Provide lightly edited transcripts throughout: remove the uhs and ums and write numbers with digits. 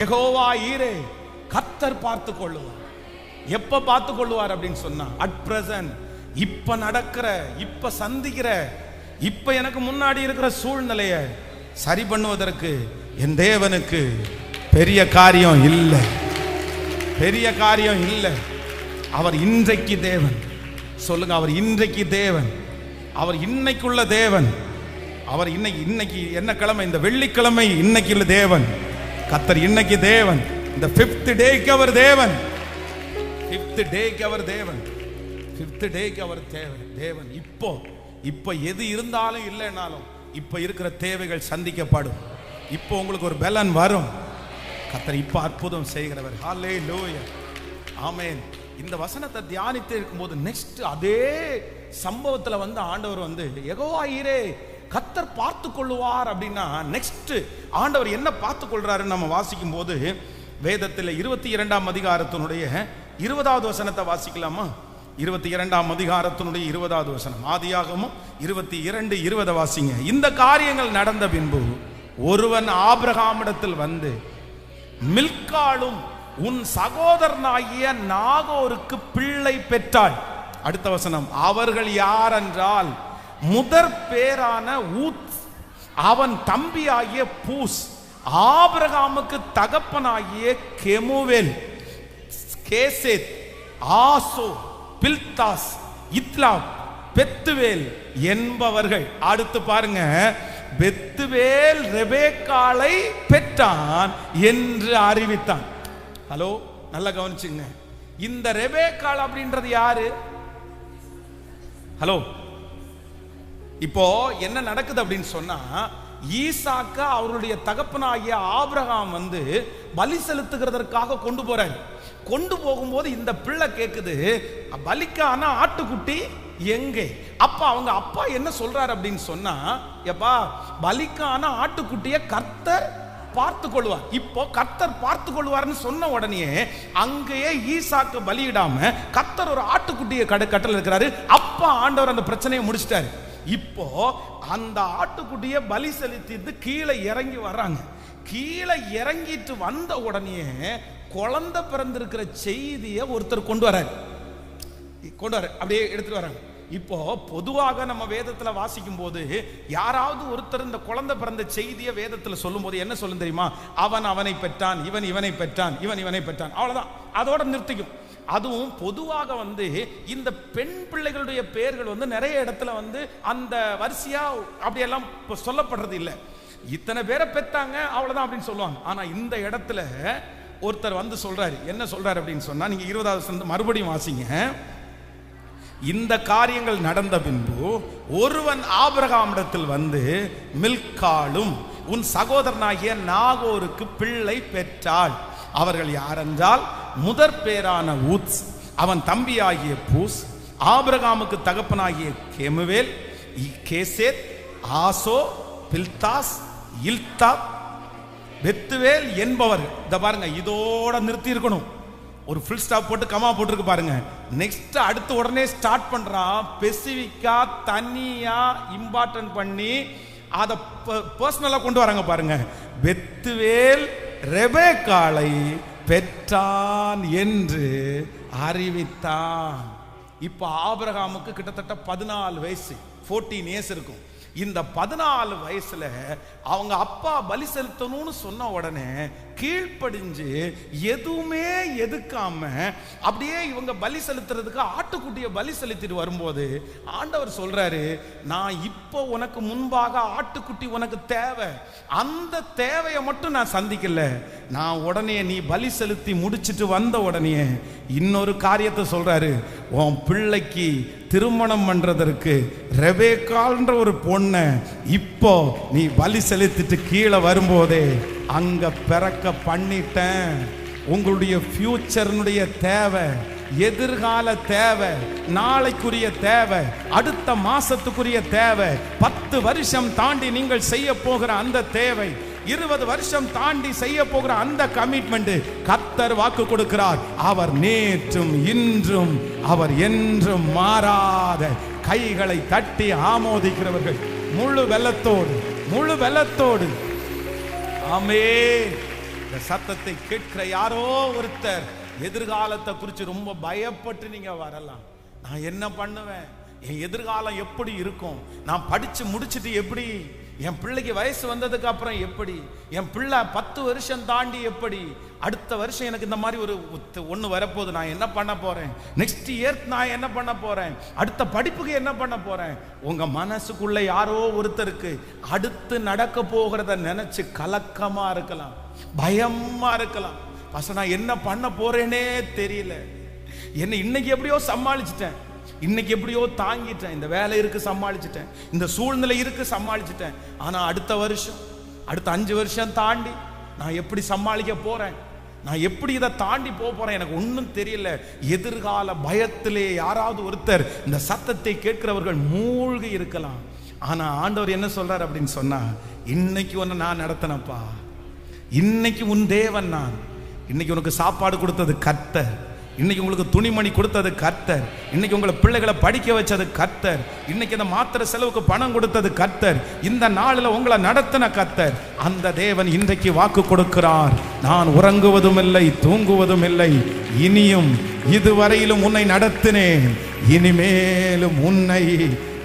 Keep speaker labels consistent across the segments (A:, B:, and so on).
A: யெகோவா ஈரே, கர்த்தர் பார்த்து கொள்ளுவார். எப்ப பார்த்து கொள்ளுவார் அப்படின்னு சொன்னா, அட் பிரசன்ட், இப்ப நடக்கிற, இப்ப சந்திக்கிற, இப்ப எனக்கு முன்னாடி இருக்கிற சூழ்நிலைய சரி பண்ணுவதற்கு என் தேவனுக்கு பெரிய காரியம் இல்லை, பெரிய காரியம் இல்லை. அவர் இன்றைக்கு தேவன். சொல்லுங்க, அவர் இன்றைக்கு தேவன், அவர் இன்னைக்குள்ள தேவன். அவர் இன்னைக்கு என்ன கிழமை? இந்த வெள்ளிக்கிழமை இன்னைக்கு உள்ள தேவன். கர்த்தர் இன்னைக்கு தேவன். இந்த 5th டேக்கு அவர் தேவன். 5th டேக்கு அவர் தேவன். 5th டேக்கு அவர் தேவன். இப்போ எது இருந்தாலும் இல்லைனாலும் இப்போ இருக்கிற தேவைகள் சந்திக்கப்படும். இப்போ உங்களுக்கு ஒரு பலன் வரும். கர்த்தர் இப்போ அற்புதம் செய்கிறவர். ஹல்லேலூயா, ஆமென். இந்த வசனத்தை தியானித்து இருக்கும்போது நெக்ஸ்ட் அதே சம்பவத்தில் வந்து ஆண்டவர் வந்து யெகோவா ஈரே, கர்த்தர் பார்த்து கொள்ளுவார் அப்படின்னா, நெக்ஸ்ட் ஆண்டவர் என்ன பார்த்து கொள்றாருன்னு நம்ம வாசிக்கும் போது வேதத்தில் 22ஆம் அதிகாரத்தினுடைய 20வது வசனத்தை வாசிக்கலாமா? 22ஆம் அதிகாரத்தினுடைய 20வது வசனம், ஆதியாகமம் 22:20 வாசிங்க. இந்த காரியங்கள் நடந்த பின்பு ஒருவன் ஆபிரகாமிடத்தில் வந்து, மில்காளும் உன் சகோதரனாகிய நாகோருக்கு பிள்ளை பெற்றாள். அடுத்த வசனம், அவர்கள் யார் என்றால் முதற் பேரான ஊத், அவன் தம்பியாகிய பூஸ், ஆபிரகாமுக்கு தகப்பனாகிய கெமுவேல், கேசேத், ஆசோ, பில்தாஸ், இத்லாப், பெத்துவேல் என்பவர்கள். அடுத்து பாருங்க, பெத்துவேல் ரெபேக்காளை பெற்றான் என்று அறிவித்தான். ஹலோ, நல்லா கவனிச்சுங்க. இந்த ரெபேக்காள் அப்படின்றது யாரு? ஹலோ, இப்போ என்ன நடக்குது அப்படின்னு சொன்னா, ஈசாக்க அவருடைய தகப்பனாகிய ஆபிரகாம் வந்து பலி செலுத்துகிறதற்காக கொண்டு போறாரு. கொண்டு போகும்போது இந்த பிள்ளை கேக்குது, பலிக்கான ஆட்டுக்குட்டி எங்கே? அப்ப அவங்க அப்பா என்ன சொல்றாரு அப்படின்னு சொன்னா, எப்பா பலிக்கான ஆட்டுக்குட்டியை கர்த்தர் பார்த்து கொள்வார். இப்போ கர்த்தர் பார்த்து கொள்வார்னு சொன்ன உடனே அங்கேயே ஈசாக்கு பலியிடாம கர்த்தர் ஒரு ஆட்டுக்குட்டியை கட்டளை இருக்கிறாரு. அப்ப ஆண்டவர் அந்த பிரச்சனையை முடிச்சிட்டாரு. இப்போ அந்த ஆட்டுக்குட்டியை பலி செலுத்திட்டு கீழே இறங்கி வர்றாங்க. கீழே இறங்கிட்டு வந்த உடனே குழந்தை பிறந்திருக்கிற செய்தியை ஒருத்தர் கொண்டு வராரு, அப்படியே எடுத்துட்டு வராங்க. இப்போ பொதுவாக நம்ம வேதத்துல வாசிக்கும் போது யாராவது ஒருத்தர் இந்த குழந்தை பிறந்த செய்தியை வேதத்துல சொல்லும் போது என்ன சொல்லும் தெரியுமா? அவன் அவனை பெற்றான், இவன் இவனை பெற்றான், இவன் இவனை பெற்றான், அவ்வளவுதான், அதோட நிறுத்திக்கும். அதுவும் பொதுவாக வந்து இந்த பெண் பிள்ளைகளுடைய பெயர்கள் வந்து நிறைய இடத்துல வந்து அந்த வரிசையா அப்படியெல்லாம் சொல்லப்படுறது இல்லை. இத்தனை பேரை பெற்றாங்க அவ்வளவுதான் அப்படின்னு சொல்லுவாங்க. ஆனா இந்த இடத்துல ஒருத்தர் வந்து சொல்றாரு. என்ன சொல்றாரு அப்படின்னு சொன்னா, நீங்க 20வது மறுபடியும் வாசிங்க. இந்த காரியங்கள் நடந்த பின்பு ஒருவன் ஆபிரகாமிடத்தில் வந்து, மில்காளும் உன் சகோதரனாகிய நாகோருக்கு பிள்ளை பெற்றாள். அவர்கள் யாரென்றால் முதற் பேரான ஊத், அவன் தம்பியாகிய பூஸ், ஆபிரகாமுக்கு தகப்பனாகிய கெமுவேல், கேசேத், ஆசோ, பில்தாஸ், இல்தாப், பெத்துவேல் என்பவர்கள். இத பாருங்க, இதோட நிறுத்தி இருக்கணும். ஒரு ஃபுல் ஸ்டாப் போட்டு கமா போட்டுருக்கு பாருங்க. நெக்ஸ்ட் அடுத்து உடனே ஸ்டார்ட் பண்றான். ஸ்பெசிபிக்கா தனியா இம்பார்ட்டன்ட் பண்ணி அதை பர்சனலா கொண்டு வராங்க பாருங்க. பெத்துவேல் ரெபேக்காளை பெற்றான் என்று அறிவித்தான். இப்ப ஆபிரகாமுக்கு கிட்டத்தட்ட 14 வயசு, 14 இயர்ஸ் இருக்கும். இந்த 14 வயசுல அவங்க அப்பா பலி செலுத்தணும்னு சொன்ன உடனே கீழ்ப்படிஞ்சு எதுவுமே எதுக்காம அப்படியே இவங்க பலி செலுத்துறதுக்கு ஆட்டுக்குட்டியை பலி செலுத்திட்டு வரும்போது ஆண்டவர் சொல்றாரு, நான் இப்போ உனக்கு முன்பாக ஆட்டுக்குட்டி உனக்கு தேவை, அந்த தேவையை மட்டும் நான் சந்திக்கல, நான் உடனே நீ பலி செலுத்தி முடிச்சிட்டு வந்த உடனே இன்னொரு காரியத்தை சொல்றாரு. உன் பிள்ளைக்கு திருமணம் பண்றதற்கு ரெபேக்காள்ன்ற ஒரு பொண்ணை இப்போ நீ பலி செலுத்திட்டு கீழே வரும்போதே அங்க பிறக்க பண்ணிட்டேன். உங்களுடைய ஃபியூச்சர்னுடைய தேவை, எதிர்கால தேவை, நாளைக்குரிய தேவை, அடுத்த மாசத்துக்குரிய தேவை, 10 வருஷம் தாண்டி நீங்கள் செய்ய போகிற அந்த தேவை, 20 வருஷம் தாண்டி செய்ய போகிற அந்த கமிட்மெண்ட் கர்த்தர் வாக்கு கொடுக்கிறார். அவர் நேற்றும் இன்றும் அவர் என்றும் மாறாத. கைகளை தட்டி ஆமோதிக்கிறவர்கள் முழு வெள்ளத்தோடு, முழு வெள்ளத்தோடு ஆமென். இந்த சத்தத்தை கேட்கிற யாரோ ஒருத்தர் எதிர்காலத்தை குறித்து ரொம்ப பயப்பட்டு நீங்க வரலாம். நான் என்ன பண்ணுவேன், என் எதிர்காலம் எப்படி இருக்கும், நான் படிச்சு முடிச்சுட்டு எப்படி, என் பிள்ளைக்கு வயசு வந்ததுக்கு அப்புறம் எப்படி, என் பிள்ளை 10 வருஷம் தாண்டி எப்படி, அடுத்த வருஷம் எனக்கு இந்த மாதிரி ஒரு ஒன்று வரப்போகுது, நான் என்ன பண்ண போறேன், நெக்ஸ்ட் இயர் நான் என்ன பண்ண போறேன், அடுத்த படிப்புக்கு என்ன பண்ண போறேன். உங்க மனசுக்குள்ள யாரோ ஒருத்தருக்கு அடுத்து நடக்க போகிறத நினைச்சு கலக்கமா இருக்கலாம், பயமா இருக்கலாம். பசங்க நான் என்ன பண்ண போறேனே தெரியல, என்ன இன்னைக்கு எப்படியோ சமாளிச்சிட்டேன், இன்னைக்கு எப்படியோ தாங்கிட்டேன், இந்த வேலை இருக்கு சமாளிச்சிட்டேன், இந்த சூழ்நிலை இருக்கு சமாளிச்சிட்டேன், ஆனா அடுத்த வருஷம், அடுத்த 5 வருஷம் தாண்டி நான் எப்படி சமாளிக்க போறேன், நான் எப்படி இதை தாண்டி போறேன், எனக்கு ஒன்றும் தெரியல. எதிர்கால பயத்திலே யாராவது ஒருத்தர் இந்த சத்தத்தை கேட்கிறவர்கள் மூழ்கி இருக்கலாம். ஆனா ஆண்டவர் என்ன சொல்றார் அப்படின்னு சொன்னா, இன்னைக்கு உன்னை நான் நடத்தினப்பா, இன்னைக்கு உன் தேவன் நான், இன்னைக்கு உனக்கு சாப்பாடு கொடுத்தது கர்த்தர், இன்னைக்கு உங்களுக்கு துணிமணி கொடுத்தது கர்த்தர், இன்னைக்கு உங்களை பிள்ளைகளை படிக்க வச்சது கர்த்தர், இன்னைக்கு இந்த மாத்திரை செலவுக்கு பணம் கொடுத்தது கர்த்தர், இந்த நாளில் உங்களை நடத்தின கர்த்தர். அந்த தேவன் இன்றைக்கு வாக்கு கொடுக்கிறார், நான் உறங்குவதும் இல்லை தூங்குவதும் இல்லை, இனியும் இதுவரையிலும் உன்னை நடத்தினேன், இனிமேலும் உன்னை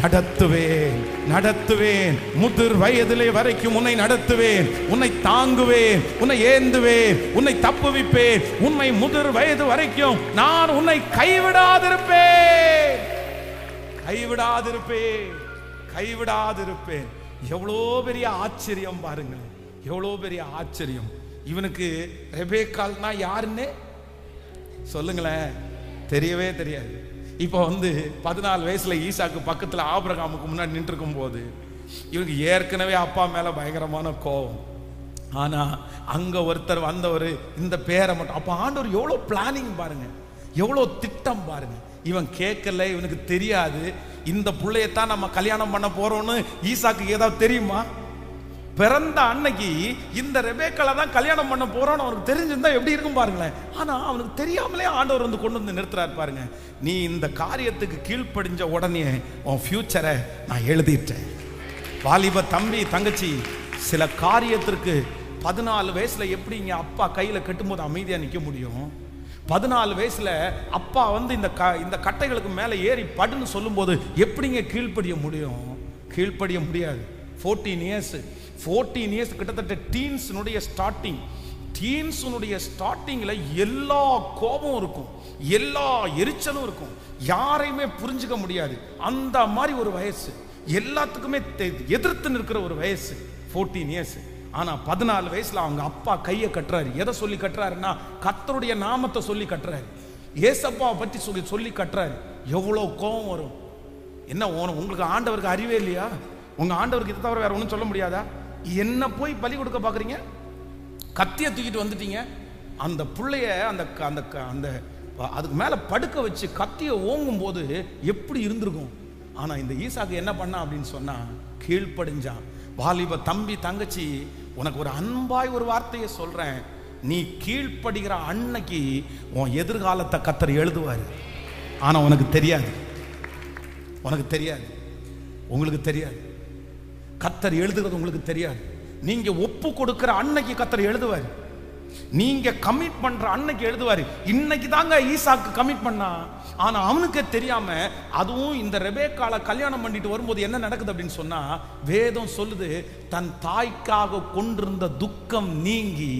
A: நடத்துவேன் நடத்துவேன், முதிர் வயதிலே வரைக்கும் உன்னை நடத்துவேன், உன்னை தாங்குவேன், உன்னை ஏந்துவேன், உன்னை தப்புவிப்பேன், உன்னை முதிர் வயது வரைக்கும் நான் உன்னை கைவிடாதிருப்பேன் கைவிடாதிருப்பேன் கைவிடாதிருப்பேன். எவ்வளோ பெரிய ஆச்சரியம் பாருங்க, எவ்வளோ பெரிய ஆச்சரியம். இவனுக்கு ரெபேக்காள்னா யாருன்னு சொல்லுங்களேன், தெரியவே தெரியாது. இப்போ 14 வயசுல ஈசாக்கு பக்கத்துல ஆபிரகாமுக்கு முன்னாடி நின்று இருக்கும் போது இவனுக்கு ஏற்கனவே அப்பா மேல பயங்கரமான கோபம். ஆனா அங்க ஒருத்தர் வந்தவர் இந்த பேரை மட்டும், அப்ப ஆண்டவர் எவ்வளவு பிளானிங் பாருங்க, எவ்வளவு திட்டம் பாருங்க. இவன் கேட்கல, இவனுக்கு தெரியாது இந்த பிள்ளையத்தான் நம்ம கல்யாணம் பண்ண போறோம்னு. ஈசாக்கு ஏதாவது தெரியுமா? பிறந்த அன்னைக்கு இந்த ரெபேக்காளை தான் கல்யாணம் பண்ண போறோம்னு அவனுக்கு தெரிஞ்சிருந்தா எப்படி இருக்கும் பாருங்களேன். ஆனா அவனுக்கு தெரியாமலே ஆண்டவர் கொண்டு வந்து நிறுத்துறாரு பாருங்க. நீ இந்த காரியத்துக்கு கீழ்ப்படிஞ்ச உடனே உன் ஃபியூச்சரை நான் எழுதிட்டேன். வாலிப தம்பி தங்கச்சி, சில காரியத்திற்கு 14 வயசுல எப்படிங்க அப்பா கையில கட்டும்போது அமைதியா நிக்க முடியும்? 14 வயசுல அப்பா இந்த கட்டைகளுக்கு மேல ஏறி படுன்னு சொல்லும் போது எப்படிங்க கீழ்ப்படிய முடியும்? கீழ்ப்படிய முடியாது. 14 இயர்ஸ் கிட்டத்தட்ட டீன்ஸுடைய ஸ்டார்டிங்ல எல்லா கோபம் இருக்கும், எல்லா எரிச்சலும் இருக்கும், யாரையுமே புரிஞ்சுக்க முடியாது. அந்த மாதிரி ஒரு வயசு, எல்லாத்துக்குமே எதிர்த்து நிற்கிற ஒரு வயசு 14 இயர்ஸ். ஆனா 14 வயசுல அவங்க அப்பா கையை கட்டுறாரு. எதை சொல்லி கட்டுறாருன்னா, கர்த்தருடைய நாமத்தை சொல்லி கட்டுறாரு, ஏசப்பாவை பற்றி சொல்லி கட்டுறாரு. எவ்வளவு கோபம் வரும். என்ன உங்களுக்கு ஆண்டவருக்கு அறிவே இல்லையா? உங்க ஆண்டவருக்கு இதை தவிர வேற ஒன்றும் சொல்ல முடியாதா? என்ன போய் பலி கொடுக்க பாக்குறீங்க, கத்திய தூக்கிட்டு வந்துட்டீங்க. அந்த புள்ளைய அந்த அதுக்கு மேல படுக்க வச்சு கத்திய ஓங்கும் போது எப்படி இருந்திருக்கும்? ஆனா இந்த ஈசாக்கு என்ன பண்ணா அப்படின்னு சொன்னா, கீழ்ப்படிஞ்சான். வாலிப தம்பி தங்கச்சி, உனக்கு ஒரு அன்பாய் ஒரு வார்த்தையை சொல்றேன், நீ கீழ்ப்படுகிற அன்னைக்கு உன் எதிர்காலத்தை கர்த்தர் எழுதுவாரு. ஆனா உனக்கு தெரியாது, உங்களுக்கு தெரியாது. கர்த்தர் எழுதுகிறது உங்களுக்கு தெரியாது. நீங்க ஒப்பு கொடுக்கிற அன்னைக்கு கர்த்தர் எழுதுவார், நீங்க கமிட் பண்ற அன்னைக்கு எழுதுவாரு. இன்னைக்கு தாங்க ஈசாக்கு கமிட் பண்ணா, ஆனா அவனுக்கு தெரியாம, அதுவும் இந்த ரெபேக்காளை கல்யாணம் பண்ணிட்டு வரும்போது என்ன நடக்குது அப்படின்னு சொன்னா, வேதம் சொல்லுது, தன் தாய்க்காக கொண்டிருந்த துக்கம் நீங்கி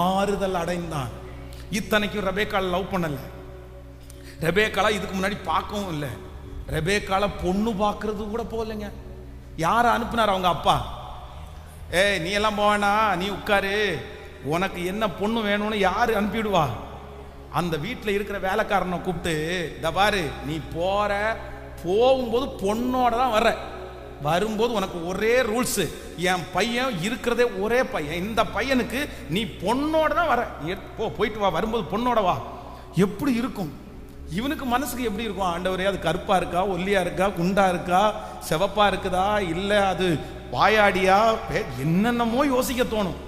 A: ஆறுதல் அடைந்தான். இத்தனைக்கும் ரெபேக்காளை லவ் பண்ணல, ரெபேக்காளை இதுக்கு முன்னாடி பார்க்கவும் இல்லை, ரெபேக்காளை பொண்ணு பார்க்கறது கூட போகலைங்க. யாரை அனுப்புனார்? அவங்க அப்பா. நீ எல்லாம் போவேனா, நீ உட்காரு, உனக்கு என்ன பொண்ணு வேணும்னு யாரு அனுப்பிடுவா? அந்த வீட்டில் இருக்கிற வேலைக்காரனை கூப்பிட்டு, இந்த பாரு, நீ போகும்போது பொண்ணோட தான் வர்ற, வரும்போது உனக்கு ஒரே ரூல்ஸ், என் பையன் இருக்கிறதே ஒரே பையன், இந்த பையனுக்கு நீ பொண்ணோட தான் வர, போயிட்டு வா, வரும்போது பொண்ணோட வா. எப்படி இருக்கும் இவனுக்கு? மனசுக்கு எப்படி இருக்கும்? ஆண்டவரே, அது கருப்பா இருக்கா, ஒல்லியா இருக்கா, குண்டா இருக்கா, செவப்பா இருக்குதா, இல்லை அது வாயாடியா, என்னென்னமோ யோசிக்க தோணும்.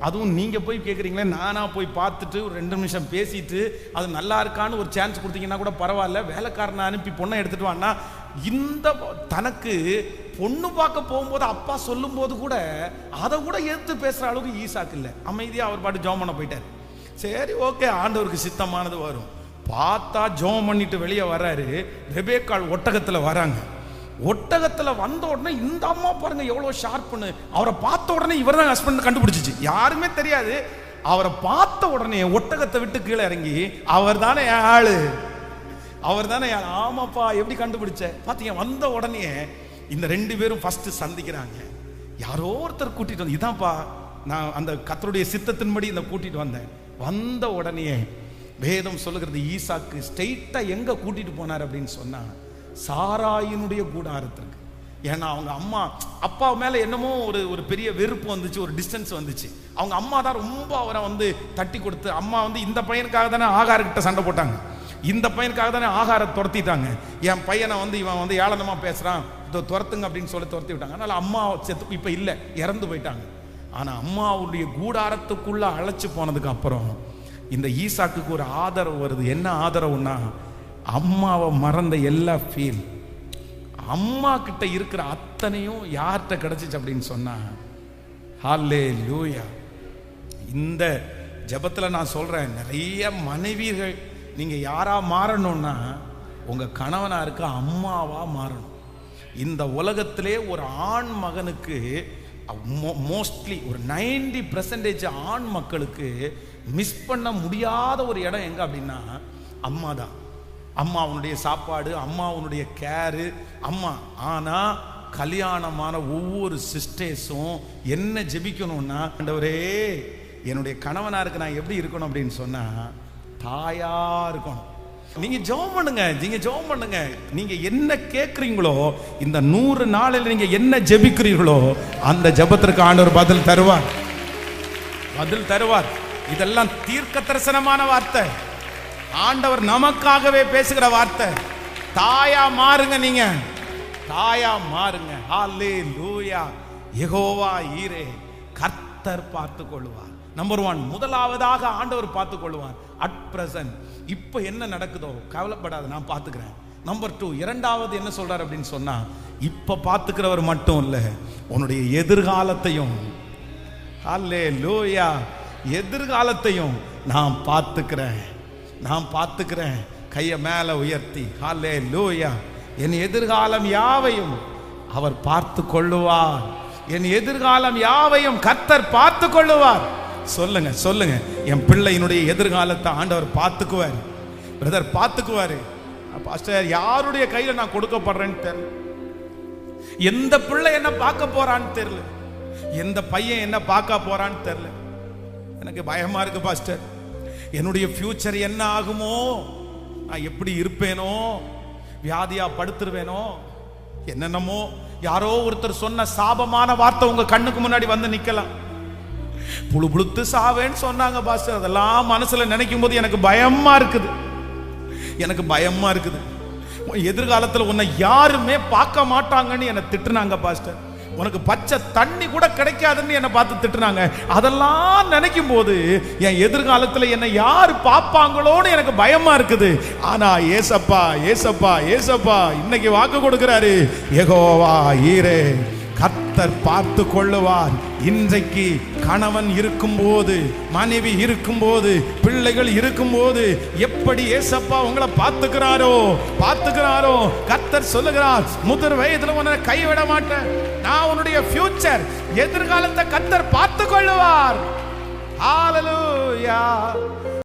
A: அதுவும் நீங்க போய் கேட்குறீங்களே, நானா போய் பார்த்துட்டு ஒரு 2 நிமிஷம் பேசிட்டு அது நல்லா இருக்கான்னு ஒரு சான்ஸ் கொடுத்தீங்கன்னா கூட பரவாயில்ல, வேலைக்காரனை அனுப்பி பொண்ணை எடுத்துட்டு வான்னா, இந்த தனக்கு பொண்ணு பார்க்க போகும்போது அப்பா சொல்லும் போது கூட அதை கூட எடுத்து பேசுற அளவுக்கு ஈசாக்கு இல்லை. அமைதியா அவர் பாட்டு ஜெபம் பண்ண போயிட்டார். சரி ஓகே, ஆண்டவருக்கு சித்தமானது வரும். பார்த்தா ஜெபம் பண்ணிட்டு வெளியே வர்றாரு. ரெபேக்காள் ஒட்டகத்துல வராங்க. ஒட்டகத்துல வந்த உடனே இந்த அம்மா பாருங்க எவ்வளவு ஷார்ப்னு. அவரை பார்த்த உடனே இவர் தான் ஹஸ்பண்ட் கண்டுபிடிச்சிச்சு. யாருமே தெரியாது. அவரை பார்த்த உடனே ஒட்டகத்தை விட்டு கீழே இறங்கி அவர் தானே ஆளு, அவர் தானே. ஆமாப்பா, எப்படி கண்டுபிடிச்ச? பாத்தீங்க, வந்த உடனே இந்த 2 பேரும் ஃபர்ஸ்ட் சந்திக்கிறாங்க. யாரோ ஒருத்தர் கூட்டிட்டு வந்து, இதான்ப்பா நான் அந்த கர்த்தருடைய சித்தத்தின்படி இந்த கூட்டிட்டு வந்தேன். வந்த உடனே வேதம் சொல்லுகிறது, ஈசாக்கு ஸ்ட்ரெயிட்டா எங்க கூட்டிட்டு போனார் அப்படின்னு சொன்னா சாராயினுடைய கூடாரத்திற்கு. ஏன்னா அவங்க அம்மா அப்பா மேல என்னமோ ஒரு பெரிய வெறுப்பு வந்துச்சு, ஒரு டிஸ்டன்ஸ் வந்துச்சு. அவங்க அம்மா தான் ரொம்ப அவரை தட்டி கொடுத்து, அம்மா இந்த பையனுக்காக தானே ஆகாரக்கிட்ட சண்டை போட்டாங்க, இந்த பையனுக்காக தானே ஆகாரத்தை துரத்திட்டாங்க. என் பையனை இவன் ஏளனமா பேசுறான், துரத்துங்க அப்படின்னு சொல்லி துரத்தி விட்டாங்க. அதனால அம்மா செத்து இப்ப இல்லை, இறந்து போயிட்டாங்க. ஆனா அம்மாவுடைய கூடாரத்துக்குள்ள அழைச்சு போனதுக்கு அப்புறம் இந்த ஈசாக்குக்கு ஒரு ஆதரவு வருது. என்ன ஆதரவுன்னா, அம்மாவை மறந்த எல்லா ஃபீல் அம்மா கிட்ட இருக்கிற அத்தனையும் யார்கிட்ட கிடைச்சிச்சு அப்படின்னு சொன்னா ஹல்லேலூயா. இந்த ஜெபத்துல நான் சொல்றேன், நிறைய மனைவிகள் நீங்க யாரா மாறணும்னா உங்க கணவனா இருக்க அம்மாவா மாறணும். இந்த உலகத்திலே ஒரு ஆண் மகனுக்கு மோஸ்ட்லி ஒரு 90% ஆண் மக்களுக்கு மிஸ் பண்ண முடியாத ஒரு இடம் எங்க அப்படின்னா அம்மா தான். அம்மாவுடைய சாப்பாடு, அம்மாவுடைய கேரு, அம்மா. ஆனா கல்யாணமான ஒவ்வொரு சிஸ்டர்ஸும் என்ன ஜெபிக்கணும்னா, ஆண்டவரே என்னுடைய கணவனாருக்கு நான் எப்படி இருக்கணும் அப்படின்னு சொன்னா தாயா இருக்கணும். நீங்க ஜெபம் பண்ணுங்க, நீங்க ஜெபம் பண்ணுங்க. நீங்க என்ன கேட்குறீங்களோ, இந்த 100 நாளில் நீங்க என்ன ஜெபிக்கிறீர்களோ அந்த ஜெபத்திற்கு ஆண்டவர் பதில் தருவார், பதில் தருவார். இதெல்லாம் தீர்க்க தரிசனமான வார்த்தை, ஆண்டவர் நமக்காகவே பேசுகிற வார்த்தை. தாயா மாறுங்க, நீங்க தாயா மாறுங்க. ஹல்லேலூயா. யெகோவா ஈரே, கர்த்தர் பார்த்து கொள்வார். நம்பர் 1, முதலாவதாக ஆண்டவர் பார்த்து கொள்வார். அட் பிரசன்ட் இப்ப என்ன நடக்குதோ கவலைப்படாத, நான் பார்த்துக்கிறேன். நம்பர் 2, இரண்டாவது என்ன சொல்றார் அப்படின்னு சொன்னா, இப்ப பார்த்துக்கிறவர் மட்டும் இல்ல, உன்னுடைய எதிர்காலத்தையும், ஹல்லேலூயா, எதிர்காலத்தையும் நான் பார்த்துக்கிறேன், நான் பார்த்துக்கிறேன். கையை மேல உயர்த்தி ஹல்லேலூயா. என் எதிர்காலம் யாவையும் அவர் பார்த்து கொள்ளுவார், என் எதிர்காலம் யாவையும் கர்த்தர் பார்த்து கொள்ளுவார். சொல்லுங்க சொல்லுங்க, என் பிள்ளையினுடைய எதிர்காலத்தை ஆண்டவர் பார்த்துக்குவார். பிரதர் பார்த்துக்குவாரு. பாஸ்டர், யாருடைய கையில நான் கொடுக்கப்படுறேன்னு தெரியல, எந்த பிள்ளை என்ன பார்க்க போறான்னு தெரியல, எந்த பையன் என்ன பார்க்க போறான்னு தெரியல. எனக்கு பயமா இருக்கு பாஸ்டர். என்னுடைய ஃபியூச்சர் என்ன ஆகுமோ, நான் எப்படி இருப்பேனோ, வியாதியா படுத்துருவேனோ, என்னென்னமோ. யாரோ ஒருத்தர் சொன்ன சாபமான வார்த்தை உங்க கண்ணுக்கு முன்னாடி வந்து நிக்கலாம். புழு புழுத்து சாவேன்னு சொன்னாங்க பாஸ்டர். அதெல்லாம் மனசுல நினைக்கும் போது எனக்கு பயமா இருக்குது, எனக்கு பயமா இருக்குது. எதிர்காலத்தில் உன்னை யாருமே பார்க்க மாட்டாங்கன்னு என்னை திட்டுனாங்க பாஸ்டர். உனக்கு பச்சை தண்ணி கூட கிடைக்காதுன்னு என்னை பார்த்து திட்டுனாங்க. அதெல்லாம் நினைக்கும் போது என் எதிர்காலத்தில் என்னை யார் பார்ப்பாங்களோன்னு எனக்கு பயமா இருக்குது. ஆனா ஏசப்பா ஏசப்பா ஏசப்பா இன்னைக்கு வாக்கு கொடுக்கிறாரு, யெகோவா ஈரே, கர்த்தர் பார்த்து கொள்ளுவார். இன்றைக்கு கணவன் இருக்கும்போது, மனைவி இருக்கும்போது, பிள்ளைகள் இருக்கும்போது எப்படி ஏசப்பா உங்களை பார்த்துக்கிறாரோ பார்த்துக்கிறாரோ, கர்த்தர் சொல்லுகிறார், முதிர் வயதுல உன்னை கைவிட மாட்டேன், நான் உன்னுடைய ஃபியூச்சர் எதிர்காலத்தை கர்த்தர் பார்த்து கொள்ளுவார். ஹல்லேலூயா.